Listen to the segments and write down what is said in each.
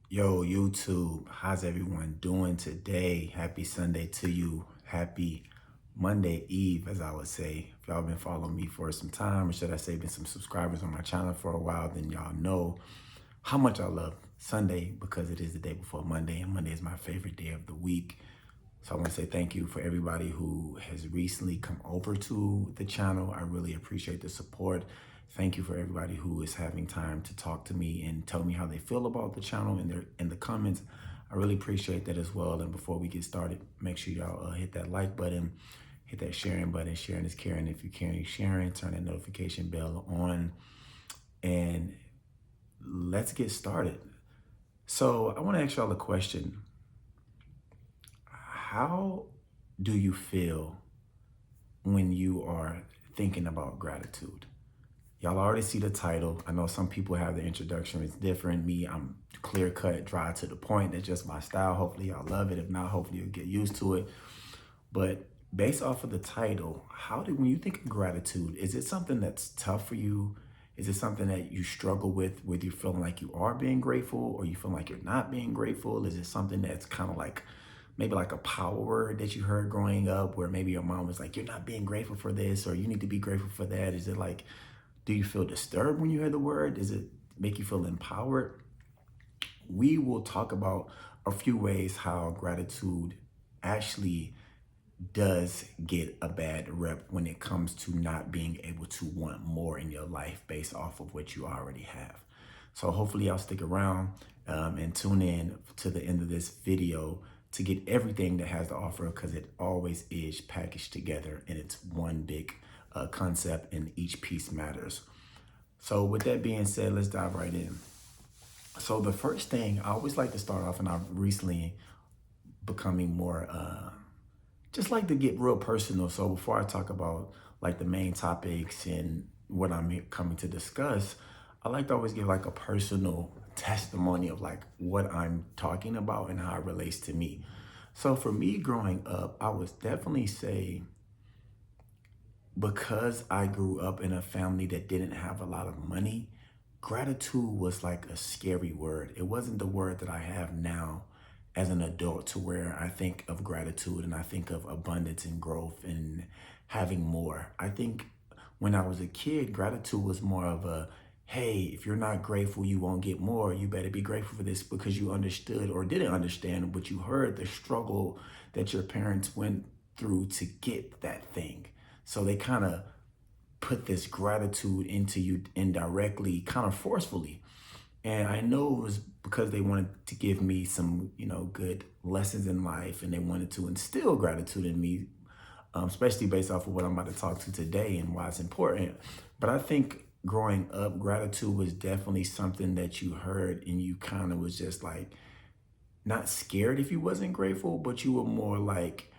Yo, YouTube, how's everyone doing today? Happy Sunday to you. Happy Monday Eve, as I would say. If y'all been following me for some time, or should I say been some subscribers on my channel for a while, then y'all know how much I love Sunday because it is the day before Monday, and Monday is my favorite day of the week. So I want to say thank you for everybody who has recently come over to the channel. I really appreciate the support. Thank you for everybody who is having time to talk to me and tell me how they feel about the channel in the comments. I really appreciate that as well. And before we get started, make sure y'all hit that like button, hit that sharing button. Sharing is caring. If you're caring, sharing. Turn that notification bell on, and let's get started. So I want to ask y'all a question. How do you feel when you are thinking about gratitude? Y'all already see the title. I know some people have the introduction. It's different. Me, I'm clear cut, dry to the point. That's just my style. Hopefully y'all love it. If not, hopefully you'll get used to it. But based off of the title, when you think of gratitude, is it something that's tough for you? Is it something that you struggle with, whether you're feeling like you are being grateful or you feel like you're not being grateful? Is it something that's kind of like maybe like a power word that you heard growing up, where maybe your mom was like, you're not being grateful for this, or you need to be grateful for that? Is it like, do you feel disturbed when you hear the word? Does it make you feel empowered? We will talk about a few ways how gratitude actually does get a bad rep when it comes to not being able to want more in your life based off of what you already have. So hopefully y'all stick around and tune in to the end of this video to get everything that has to offer, because it always is packaged together and it's one big concept and each piece matters. So with that being said, let's dive right in. So the first thing I always like to start off, and I've recently becoming more just like to get real personal. So before I talk about like the main topics and what I'm coming to discuss, I like to always give like a personal testimony of like what I'm talking about and how it relates to me. So for me growing up, I would definitely say, because I grew up in a family that didn't have a lot of money, gratitude was like a scary word. It wasn't the word that I have now as an adult, to where I think of gratitude and I think of abundance and growth and having more. I think when I was a kid, gratitude was more of a, hey, if you're not grateful, you won't get more. You better be grateful for this, because you understood or didn't understand, but you heard the struggle that your parents went through to get that thing. So they kind of put this gratitude into you indirectly, kind of forcefully. And I know it was because they wanted to give me some, good lessons in life, and they wanted to instill gratitude in me, especially based off of what I'm about to talk to today and why it's important. But I think growing up, gratitude was definitely something that you heard and you kind of was just like not scared if you wasn't grateful, but you were more like,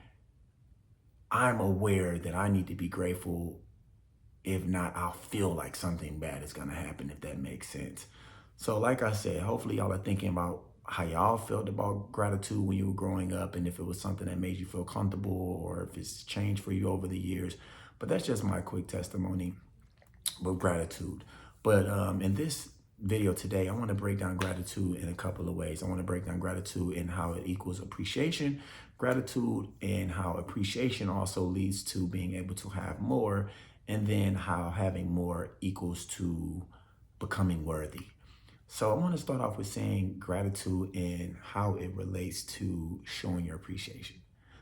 I'm aware that I need to be grateful. If not, I'll feel like something bad is going to happen, if that makes sense. So like I said, hopefully y'all are thinking about how y'all felt about gratitude when you were growing up, and if it was something that made you feel comfortable or if it's changed for you over the years. But that's just my quick testimony with gratitude. But in this video today, I want to break down gratitude in a couple of ways. I want to break down gratitude and how it equals appreciation, gratitude and how appreciation also leads to being able to have more, and then how having more equals to becoming worthy. So I want to start off with saying gratitude and how it relates to showing your appreciation.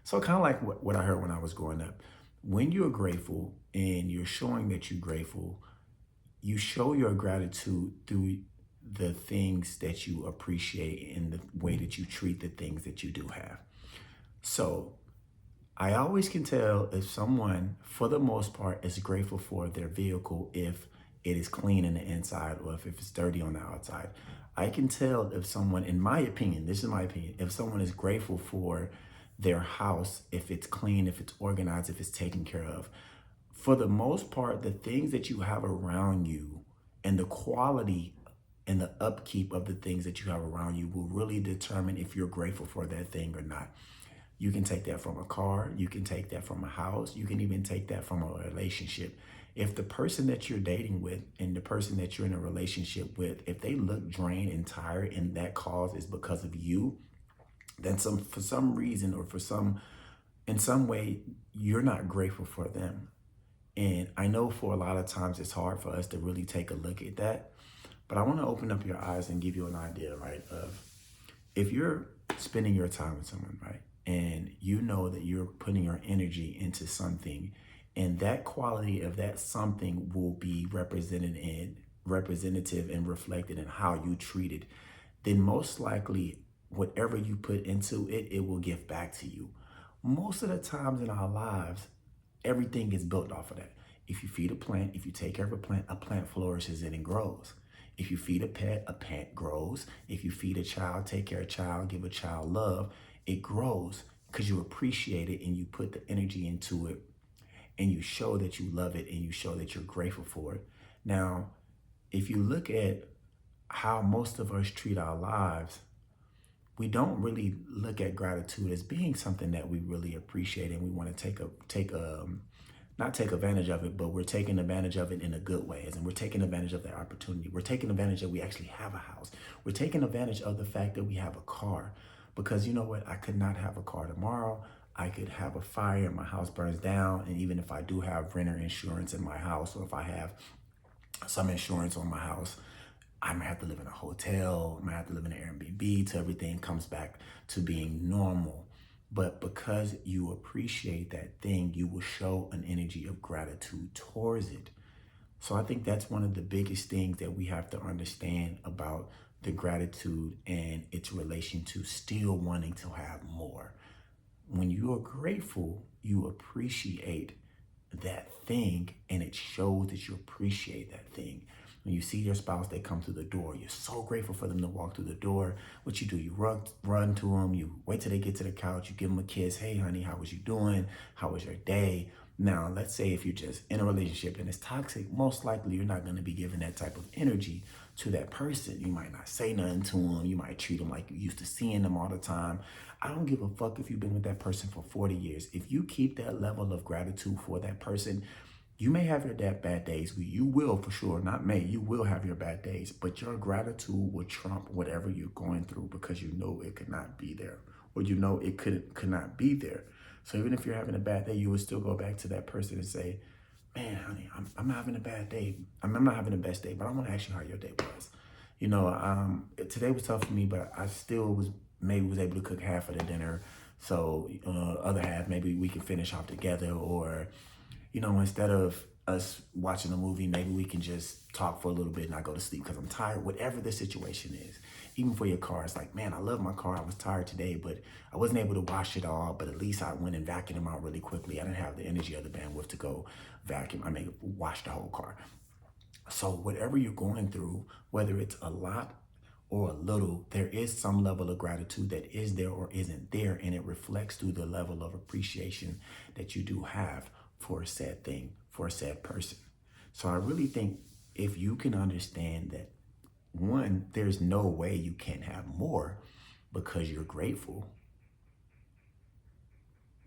So kind of like what I heard when I was growing up. When you're grateful and you're showing that you're grateful, you show your gratitude through the things that you appreciate and the way that you treat the things that you do have. So I always can tell if someone, for the most part, is grateful for their vehicle if it is clean in the inside or if it's dirty on the outside. I can tell if someone, in my opinion, this is my opinion, if someone is grateful for their house, if it's clean, if it's organized, if it's taken care of. For the most part, the things that you have around you and the quality and the upkeep of the things that you have around you will really determine if you're grateful for that thing or not. You can take that from a car, you can take that from a house, you can even take that from a relationship. If the person that you're dating with and the person that you're in a relationship with, if they look drained and tired and that cause is because of you, then for some reason or in some way, you're not grateful for them. And I know for a lot of times it's hard for us to really take a look at that. But I want to open up your eyes and give you an idea, right, of if you're spending your time with someone, right, and you know that you're putting your energy into something, and that quality of that something will be representative and reflected in how you treat it, then most likely whatever you put into it, it will give back to you. Most of the times in our lives, everything is built off of that. If you feed a plant, if you take care of a plant flourishes and it grows. If you feed a pet grows. If you feed a child, take care of a child, give a child love, it grows because you appreciate it and you put the energy into it and you show that you love it and you show that you're grateful for it. Now, if you look at how most of us treat our lives, we don't really look at gratitude as being something that we really appreciate and we want to not take advantage of it, but we're taking advantage of it in a good way. And we're taking advantage of that opportunity. We're taking advantage that we actually have a house. We're taking advantage of the fact that we have a car. Because you know what? I could not have a car tomorrow. I could have a fire and my house burns down. And even if I do have renter insurance in my house, or if I have some insurance on my house, I might have to live in a hotel, I might have to live in an Airbnb till everything comes back to being normal. But because you appreciate that thing, you will show an energy of gratitude towards it. So I think that's one of the biggest things that we have to understand about the gratitude and its relation to still wanting to have more. When you are grateful, you appreciate that thing and it shows that you appreciate that thing. When you see your spouse, they come through the door, you're so grateful for them to walk through the door. What you do, you run to them, you wait till they get to the couch, you give them a kiss. Hey honey, how was you doing? How was your day? Now, let's say if you're just in a relationship and it's toxic, most likely you're not going to be giving that type of energy to that person. You might not say nothing to them. You might treat them like you used to seeing them all the time. I don't give a fuck if you've been with that person for 40 years. If you keep that level of gratitude for that person, you may have your bad days. You will for sure, not may. You will have your bad days, but your gratitude will trump whatever you're going through because you know it could not be there, or you know it could not be there. So even if you're having a bad day, you would still go back to that person and say, man, honey, I'm having a bad day. I'm not having the best day, but I want to ask you how your day was. You know, today was tough for me, but I still was able to cook half of the dinner. So other half, maybe we can finish off together, or, you know, instead of us watching a movie, maybe we can just talk for a little bit and I go to sleep because I'm tired, whatever the situation is. Even for your car, it's like, man, I love my car. I was tired today, but I wasn't able to wash it all, but at least I went and vacuumed them out really quickly. I didn't have the energy or the bandwidth to go wash the whole car. So whatever you're going through, whether it's a lot or a little, there is some level of gratitude that is there or isn't there, and it reflects through the level of appreciation that you do have for a said thing, for a said person. So I really think if you can understand that, one, there's no way you can't have more because you're grateful,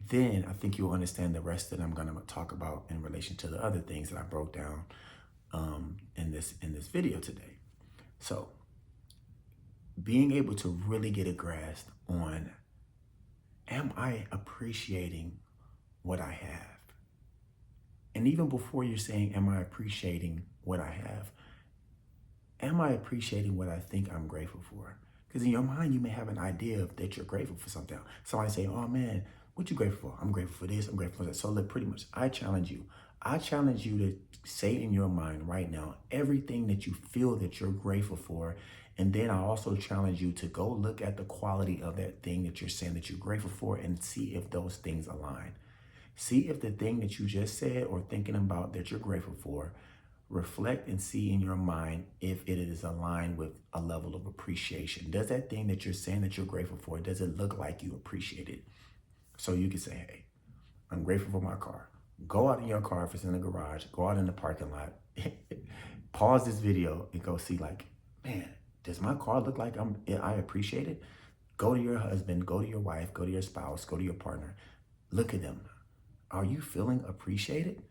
then I think you'll understand the rest that I'm going to talk about in relation to the other things that I broke down in this video today. So being able to really get a grasp on, am I appreciating what I have? And even before you're saying, am I appreciating what I have? Am I appreciating what I think I'm grateful for? Because in your mind, you may have an idea of that you're grateful for something. Somebody say, oh man, what you grateful for? I'm grateful for this, I'm grateful for that. So look, pretty much, I challenge you to say in your mind right now, everything that you feel that you're grateful for. And then I also challenge you to go look at the quality of that thing that you're saying that you're grateful for and see if those things align. See if the thing that you just said or thinking about that you're grateful for, reflect and see in your mind if it is aligned with a level of appreciation. Does that thing that you're saying that you're grateful for, does it look like you appreciate it? So you can say, hey, I'm grateful for my car. Go out in your car if it's in the garage, go out in the parking lot, pause this video and go see like, man, does my car look like I appreciate it? Go to your husband, go to your wife, go to your spouse, go to your partner. Look at them. Are you feeling appreciated?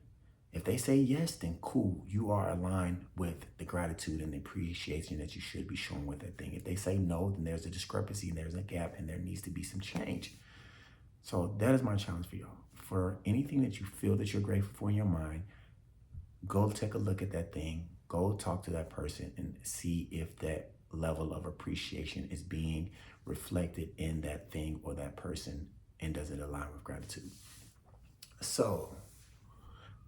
If they say yes, then cool. You are aligned with the gratitude and the appreciation that you should be showing with that thing. If they say no, then there's a discrepancy and there's a gap and there needs to be some change. So that is my challenge for y'all. For anything that you feel that you're grateful for in your mind, go take a look at that thing. Go talk to that person and see if that level of appreciation is being reflected in that thing or that person, and does it align with gratitude. So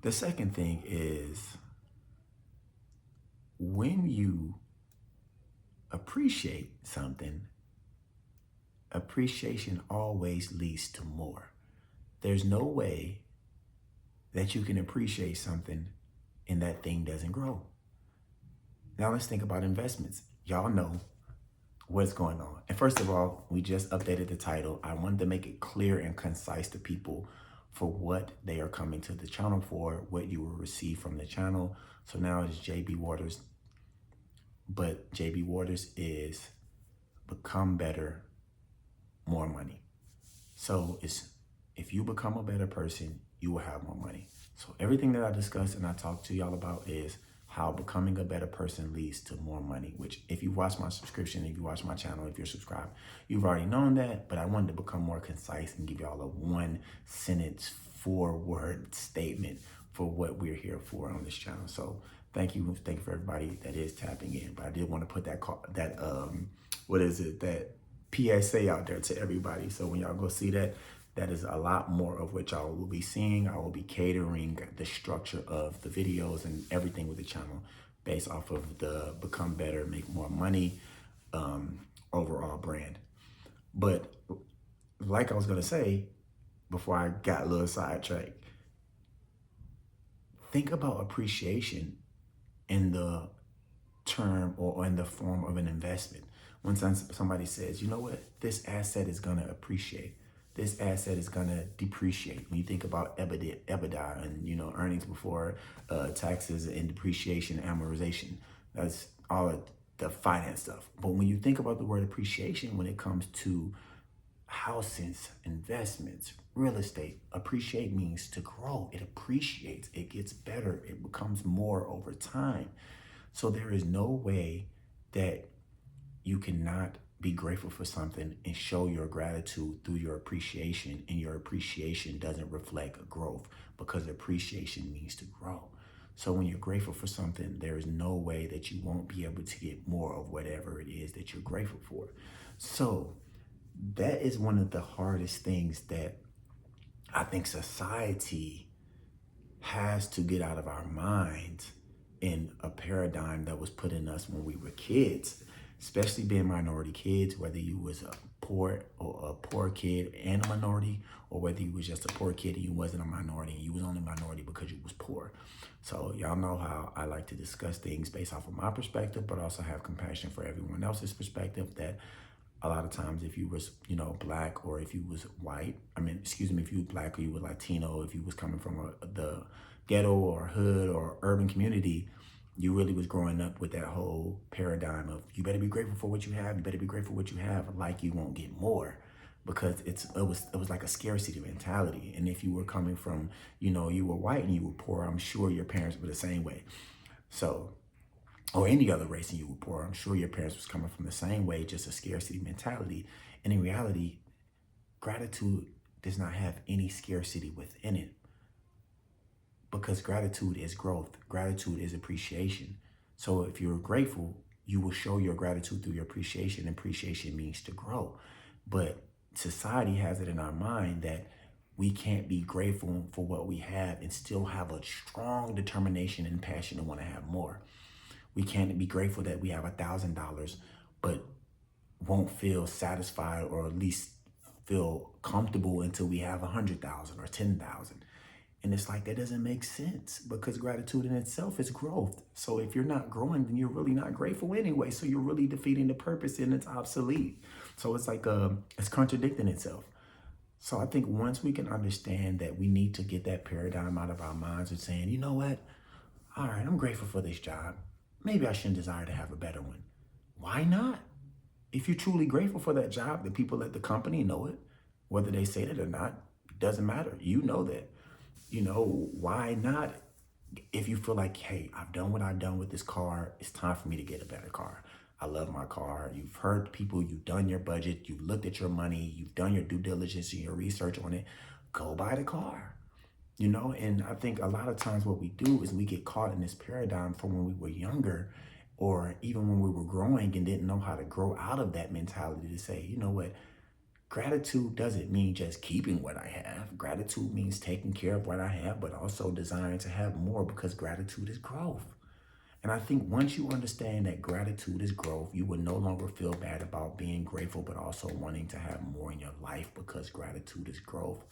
the second thing is, when you appreciate something, appreciation always leads to more. There's no way that you can appreciate something and that thing doesn't grow. Now let's think about investments. Y'all know what's going on. And first of all, we just updated the title. I wanted to make it clear and concise to people for what they are coming to the channel for, what you will receive from the channel. So now it's JB Waters, but JB Waters is become better, more money. So it's, if you become a better person, you will have more money. So everything that I discussed and I talked to y'all about is how becoming a better person leads to more money, which if you watch my subscription, if you watch my channel, if you're subscribed, you've already known that, but I wanted to become more concise and give y'all a 1-sentence, 4-word statement for what we're here for on this channel. So thank you for everybody that is tapping in. But I did want to put that PSA out there to everybody. So when y'all go see that, that is a lot more of what y'all will be seeing. I will be catering the structure of the videos and everything with the channel based off of the become better, make more money overall brand. But like I was gonna say before I got a little sidetracked, think about appreciation in the term or in the form of an investment. When somebody says, you know what, this asset is gonna appreciate, this asset is gonna depreciate. When you think about EBITDA and earnings before taxes and depreciation, amortization, that's all of the finance stuff. But when you think about the word appreciation, when it comes to houses, investments, real estate, appreciate means to grow. It appreciates, it gets better, it becomes more over time. So there is no way that you cannot be grateful for something and show your gratitude through your appreciation, and your appreciation doesn't reflect growth, because appreciation means to grow. So when you're grateful for something, there is no way that you won't be able to get more of whatever it is that you're grateful for. So that is one of the hardest things that I think society has to get out of our minds, in a paradigm that was put in us when we were kids, especially being minority kids, whether you was a poor kid and a minority, or whether you was just a poor kid and you wasn't a minority and you was only a minority because you was poor. So y'all know how I like to discuss things based off of my perspective, but also have compassion for everyone else's perspective. That a lot of times, if you was, black, or if you was white, if you were black or you were Latino, if you was coming from the ghetto or hood or urban community, you really was growing up with that whole paradigm of, you better be grateful for what you have, you better be grateful for what you have, like you won't get more, because it was like a scarcity mentality. And if you were coming from, you were white and you were poor, I'm sure your parents were the same way. So, or any other race and you were poor, I'm sure your parents was coming from the same way, just a scarcity mentality. And in reality, gratitude does not have any scarcity within it, because gratitude is growth. Gratitude is appreciation. So if you're grateful, you will show your gratitude through your appreciation. Appreciation means to grow. But society has it in our mind that we can't be grateful for what we have and still have a strong determination and passion to want to have more. We can't be grateful that we have $1,000, but won't feel satisfied, or at least feel comfortable, until we have 100,000 or 10,000. And it's like, that doesn't make sense, because gratitude in itself is growth. So if you're not growing, then you're really not grateful anyway. So you're really defeating the purpose, and it's obsolete. So it's like, it's contradicting itself. So I think once we can understand that we need to get that paradigm out of our minds and saying, you know what? All right, I'm grateful for this job. Maybe I shouldn't desire to have a better one. Why not? If you're truly grateful for that job, the people at the company know it. Whether they say it or not, doesn't matter. You know that. Why not If you feel like, hey, I've done what I've done with this car, it's time for me to get a better car. I love my car. You've heard people, you've done your budget, you've looked at your money, you've done your due diligence and your research on it. Go buy the car. And I think a lot of times what we do is we get caught in this paradigm from when we were younger, or even when we were growing and didn't know how to grow out of that mentality to say, you know what, gratitude doesn't mean just keeping what I have. Gratitude means taking care of what I have, but also desiring to have more, because gratitude is growth. And I think once you understand that gratitude is growth, you will no longer feel bad about being grateful, but also wanting to have more in your life, because gratitude is growth.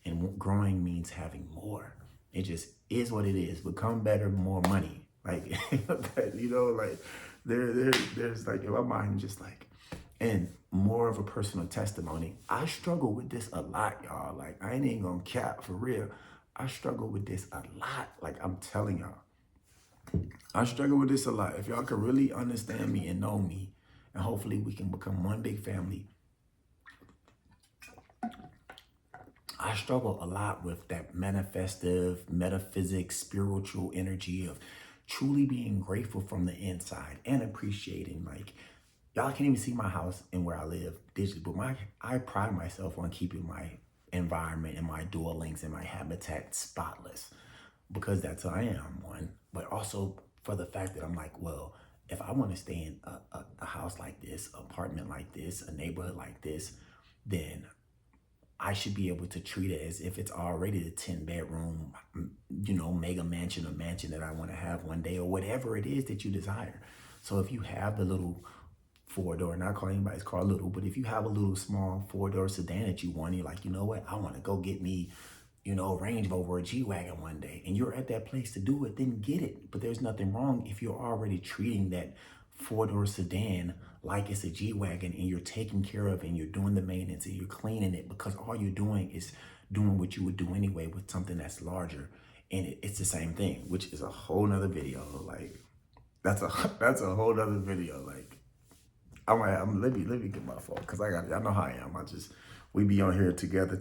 And growing means having more. It just is what it is. Become better, more money. Like, like there's like, in my mind, just like, and more of a personal testimony. I struggle with this a lot, y'all. Like, I ain't even gonna cap, for real. I struggle with this a lot. Like, I'm telling y'all, I struggle with this a lot. If y'all can really understand me and know me, and hopefully we can become one big family, I struggle a lot with that manifestive, metaphysics, spiritual energy of truly being grateful from the inside and appreciating. Like, y'all can't even see my house and where I live digitally, but I pride myself on keeping my environment and my dwellings and my habitat spotless, because that's who I am, one. But also for the fact that I'm like, well, if I want to stay in a house like this, apartment like this, a neighborhood like this, then I should be able to treat it as if it's already the 10 bedroom, mega mansion or mansion that I want to have one day, or whatever it is that you desire. So if you have the little four-door, not calling anybody's car little, but if you have a little small four-door sedan that you want, you're like, you know what, I want to go get me, a Range Rover or a G-Wagon one day, and you're at that place to do it, then get it. But there's nothing wrong if you're already treating that four-door sedan like it's a G-Wagon, and you're taking care of it, and you're doing the maintenance, and you're cleaning it, because all you're doing is doing what you would do anyway with something that's larger. And it's the same thing, which is a whole nother video. Like, that's a that's a whole nother video. Like, let me get my phone, because I know how I am. We be on here together,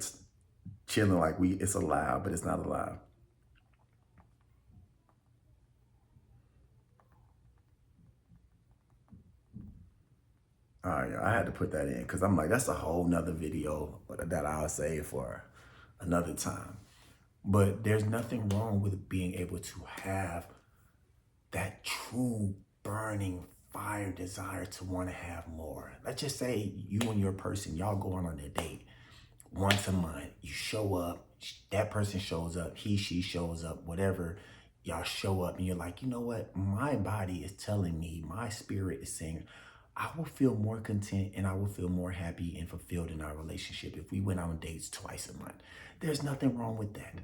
chilling like it's alive, but it's not alive. All right, I had to put that in, because I'm like, that's a whole nother video that I'll save for another time. But there's nothing wrong with being able to have that true burning fire desire to want to have more. Let's just say you and your person, y'all going on a date once a month. You show up, that person shows up, she shows up, whatever. Y'all show up and you're like, you know what? My body is telling me, my spirit is saying, I will feel more content and I will feel more happy and fulfilled in our relationship if we went on dates twice a month. There's nothing wrong with that.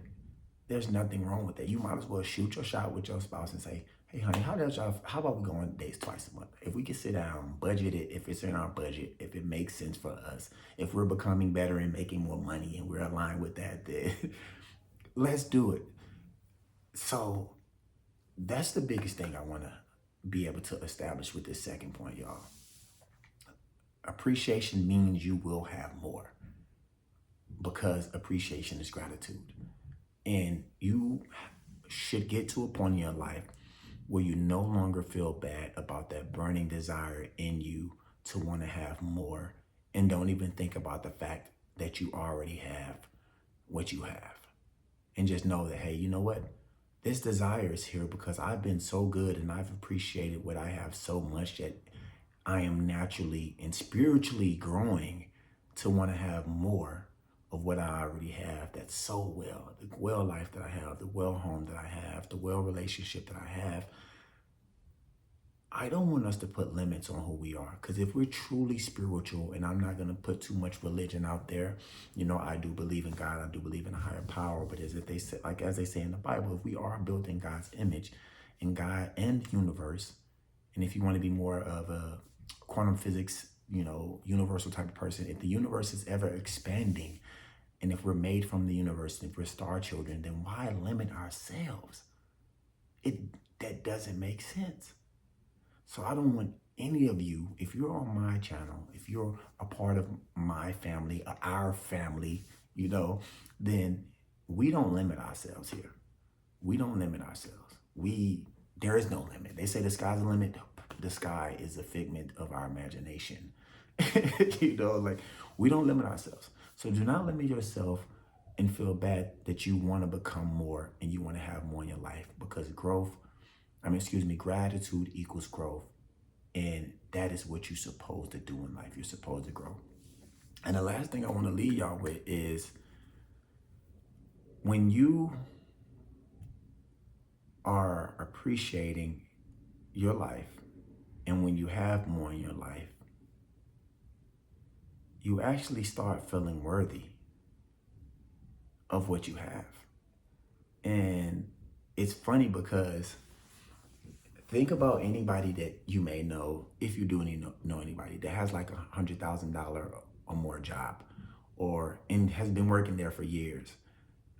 There's nothing wrong with that. You might as well shoot your shot with your spouse and say, hey, honey, how about we go on dates twice a month? If we can sit down, budget it, if it's in our budget, if it makes sense for us, if we're becoming better and making more money and we're aligned with that, then let's do it. So that's the biggest thing I want to be able to establish with this second point, y'all. Appreciation means you will have more, because appreciation is gratitude. And you should get to a point in your life where you no longer feel bad about that burning desire in you to want to have more, and don't even think about the fact that you already have what you have. And just know that, hey, you know what? This desire is here because I've been so good and I've appreciated what I have so much that I am naturally and spiritually growing to want to have more of what I already have. That's so well, the well life that I have, the well home that I have, the well relationship that I have. I don't want us to put limits on who we are, because if we're truly spiritual, and I'm not going to put too much religion out there, I do believe in God, I do believe in a higher power, but as they say in the Bible, if we are built in God's image, in God and the universe, and if you want to be more of a quantum physics, universal type of person, if the universe is ever expanding, and if we're made from the universe, and if we're star children, then why limit ourselves? That doesn't make sense. So I don't want any of you, if you're on my channel, if you're a part of my family, our family, then we don't limit ourselves here. We don't limit ourselves. There is no limit. They say the sky's the limit. The sky is a figment of our imagination. Like we don't limit ourselves. So do not limit yourself and feel bad that you want to become more and you want to have more in your life, because gratitude equals growth. And that is what you're supposed to do in life. You're supposed to grow. And the last thing I want to leave y'all with is, when you are appreciating your life and when you have more in your life, you actually start feeling worthy of what you have. And it's funny because think about anybody that you may know, if you do know anybody that has like $100,000 or more job, or and has been working there for years,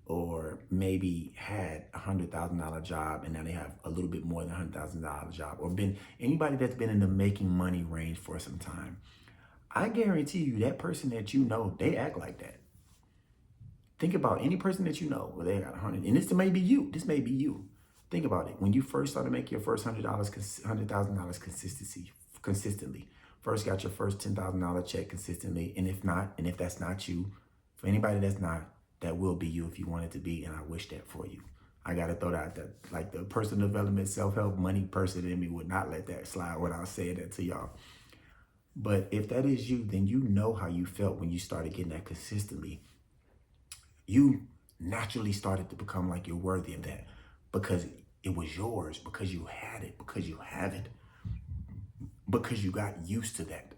or maybe had $100,000 job and now they have a little bit more than $100,000 job, or been anybody that's been in the making money range for some time. I guarantee you that person that you know, they act like that. Think about any person that you know where they got 100, and this may be you. This may be you. Think about it. When you first started making your first $100,000 consistently, first got your first $10,000 check consistently, and if that's not you, for anybody that's not, that will be you if you want it to be, and I wish that for you. I gotta throw that out there. Like the personal development, self-help, money person in me would not let that slide without saying that to y'all. But if that is you, then you know how you felt when you started getting that consistently. You naturally started to become like you're worthy of that, because it was yours, because you had it, because you have it, because you got used to that.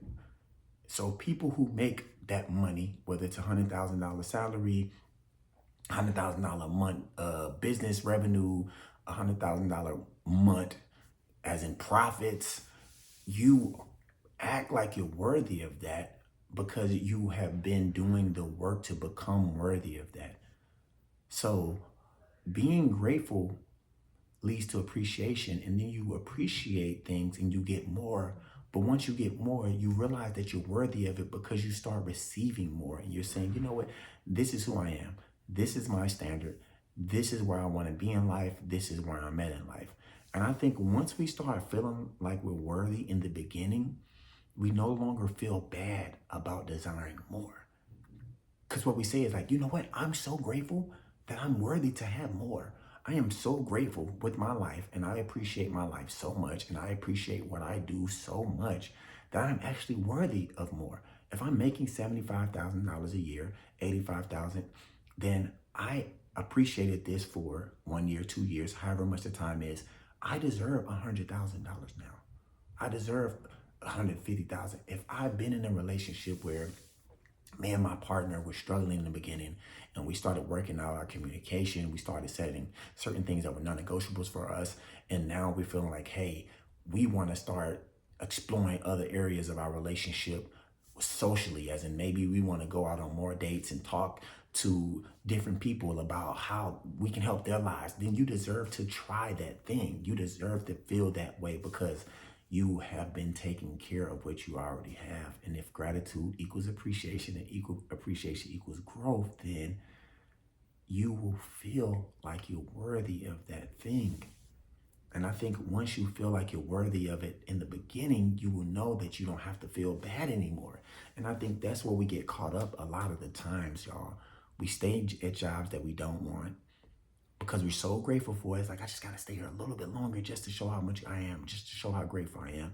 So people who make that money, whether it's $100,000 salary, $100,000 a month business revenue, $100,000 month as in profits, you act like you're worthy of that because you have been doing the work to become worthy of that. So being grateful leads to appreciation, and then you appreciate things and you get more. But once you get more, you realize that you're worthy of it because you start receiving more, and you're saying, you know what, this is who I am. This is my standard. This is where I want to be in life. This is where I'm at in life. And I think once we start feeling like we're worthy in the beginning, we no longer feel bad about desiring more. Because what we say is like, you know what? I'm so grateful that I'm worthy to have more. I am so grateful with my life, and I appreciate my life so much, and I appreciate what I do so much that I'm actually worthy of more. If I'm making $75,000 a year, 85,000, then I appreciated this for 1 year, 2 years, however much the time is. I deserve $100,000 now. I deserve 150,000. If I've been in a relationship where me and my partner were struggling in the beginning, and we started working out our communication, we started setting certain things that were non-negotiables for us, and now we're feeling like, hey, we want to start exploring other areas of our relationship socially, as in maybe we want to go out on more dates and talk to different people about how we can help their lives. Then you deserve to try that thing. You deserve to feel that way because you have been taking care of what you already have. And if gratitude equals appreciation and equal appreciation equals growth, then you will feel like you're worthy of that thing. And I think once you feel like you're worthy of it in the beginning, you will know that you don't have to feel bad anymore. And I think that's where we get caught up a lot of the times, y'all. We stay at jobs that we don't want because we're so grateful for it. It's like, I just got to stay here a little bit longer just to show how much I am, just to show how grateful I am.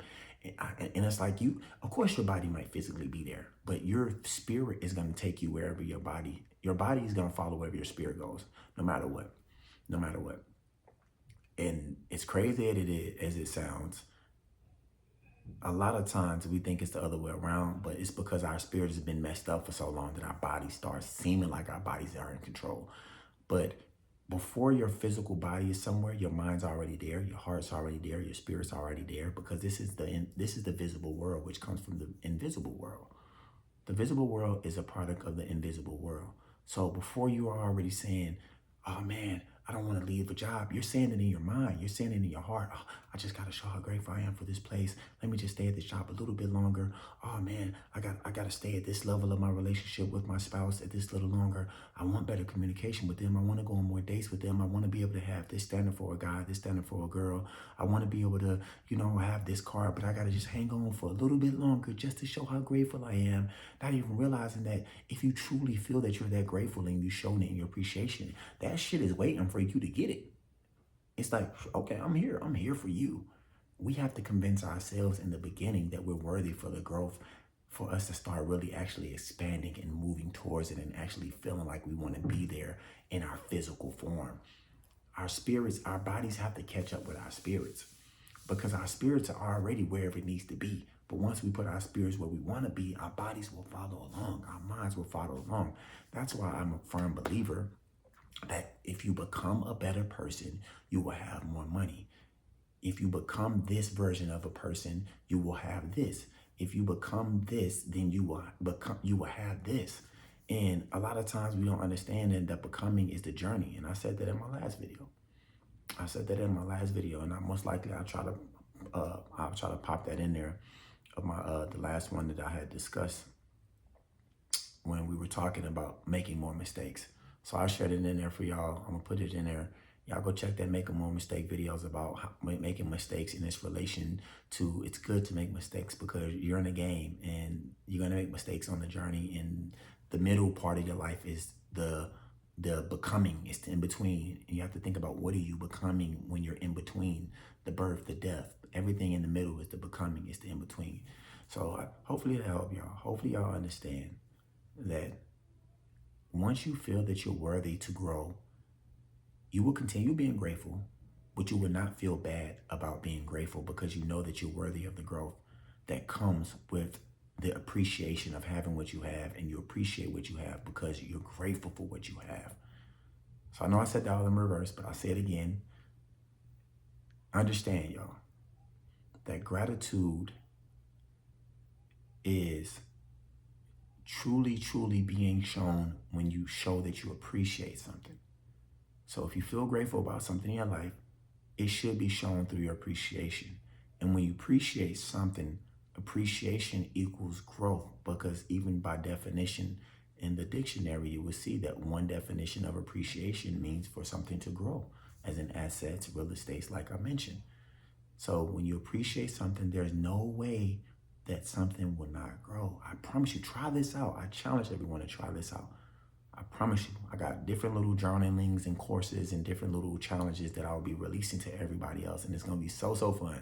And it's like, of course, your body might physically be there, but your spirit is going to take you wherever your body is going to follow wherever your spirit goes, no matter what, no matter what. And it's crazy as it sounds. A lot of times we think it's the other way around, but it's because our spirit has been messed up for so long that our body starts seeming like our bodies are in control. But before your physical body is somewhere, your mind's already there, your heart's already there, your spirit's already there, because this is the visible world, which comes from the invisible world. The visible world is a product of the invisible world. So before you are already saying, oh man, I don't want to leave a job. You're saying it in your mind. You're saying it in your heart. Oh, I just got to show how grateful I am for this place. Let me just stay at this job a little bit longer. Oh man, I got to stay at this level of my relationship with my spouse at this little longer. I want better communication with them. I want to go on more dates with them. I want to be able to have this standard for a guy, this standard for a girl. I want to be able to, have this car, but I got to just hang on for a little bit longer just to show how grateful I am. Not even realizing that if you truly feel that you're that grateful and you shown it in your appreciation, that shit is waiting for you to get it. It's like, okay, I'm here. I'm here for you. We have to convince ourselves in the beginning that we're worthy for the growth, for us to start really actually expanding and moving towards it and actually feeling like we want to be there in our physical form. Our spirits, our bodies have to catch up with our spirits because our spirits are already wherever it needs to be. But once we put our spirits where we want to be, our bodies will follow along, our minds will follow along. That's why I'm a firm believer that if you become a better person, you will have more money. If you become this version of a person, you will have this. If you become this, then you will have this. And a lot of times we don't understand that becoming is the journey. And I said that in my last video. And I most likely I'll try to pop that in there of my the last one that I had discussed when we were talking about making more mistakes. So I shared it in there for y'all. I'm gonna put it in there. Y'all go check that Making More Mistake videos about making mistakes in this relation to, it's good to make mistakes because you're in a game and you're gonna make mistakes on the journey. And the middle part of your life is the becoming. It's the in between. And you have to think about what are you becoming when you're in between the birth, the death. Everything in the middle is the becoming. It's the in between. So hopefully it'll help y'all. Hopefully y'all understand that once you feel that you're worthy to grow, you will continue being grateful, but you will not feel bad about being grateful because you know that you're worthy of the growth that comes with the appreciation of having what you have, and you appreciate what you have because you're grateful for what you have. So I know I said that all in reverse, but I'll say it again. Understand, y'all, that gratitude is truly, truly being shown when you show that you appreciate something. So if you feel grateful about something in your life, it should be shown through your appreciation. And when you appreciate something, appreciation equals growth, because even by definition in the dictionary, you will see that one definition of appreciation means for something to grow, as in assets, real estate, like I mentioned. So when you appreciate something, there's no way that something will not grow. I promise you, try this out. I challenge everyone to try this out. I promise you, I got different little journalings and courses and different little challenges that I'll be releasing to everybody else. And it's going to be so, so fun.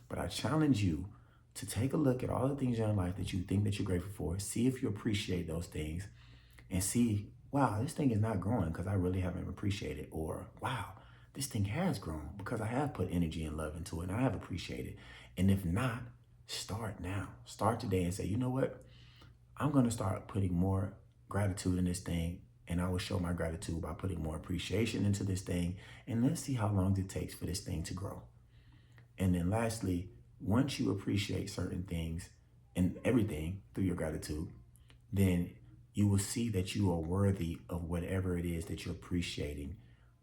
But I challenge you to take a look at all the things in your life that you think that you're grateful for. See if you appreciate those things and see, wow, this thing is not growing because I really haven't appreciated. Or, wow, this thing has grown because I have put energy and love into it and I have appreciated. And if not, start now. Start today and say, you know what? I'm going to start putting more gratitude in this thing, and I will show my gratitude by putting more appreciation into this thing, and let's see how long it takes for this thing to grow. And then lastly, once you appreciate certain things and everything through your gratitude, then you will see that you are worthy of whatever it is that you're appreciating,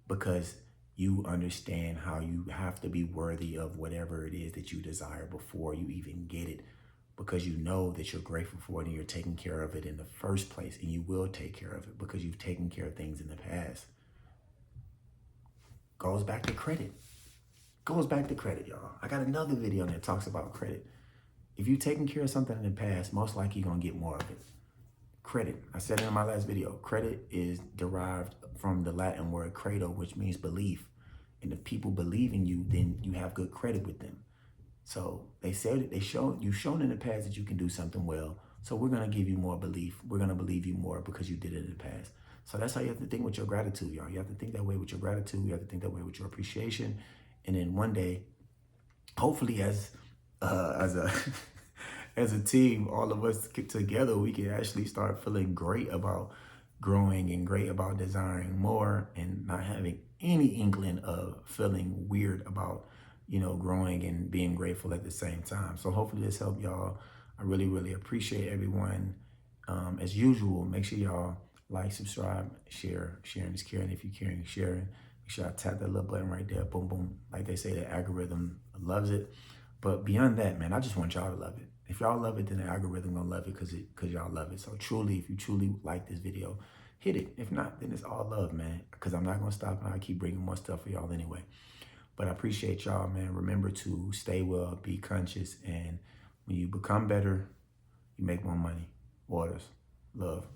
because you understand how you have to be worthy of whatever it is that you desire before you even get it, because you know that you're grateful for it and you're taking care of it in the first place, and you will take care of it because you've taken care of things in the past. Goes back to credit. Y'all. I got another video that talks about credit. If you've taken care of something in the past, most likely you're going to get more of it. Credit. I said it in my last video. Credit is derived from the Latin word credo, which means belief. And if people believe in you, then you have good credit with them. So they said you've shown in the past that you can do something well. So we're going to give you more belief. We're going to believe you more because you did it in the past. So that's how you have to think with your gratitude, y'all. You have to think that way with your gratitude. You have to think that way with your appreciation. And then one day, hopefully as a as a team, all of us get together, we can actually start feeling great about growing and great about desiring more and not having any inkling of feeling weird about growing and being grateful at the same time. So hopefully this helped y'all. I really, really appreciate everyone. As usual, make sure y'all like, subscribe, share. Sharing is caring. If you're caring, sharing. Make sure I tap that little button right there. Boom, boom. Like they say, the algorithm loves it. But beyond that, man, I just want y'all to love it. If y'all love it, then the algorithm gonna love it because y'all love it. So truly, if you truly like this video, hit it. If not, then it's all love, man. Because I'm not gonna stop and I keep bringing more stuff for y'all anyway. But I appreciate y'all, man. Remember to stay well, be conscious, and when you become better, you make more money. Waters, love.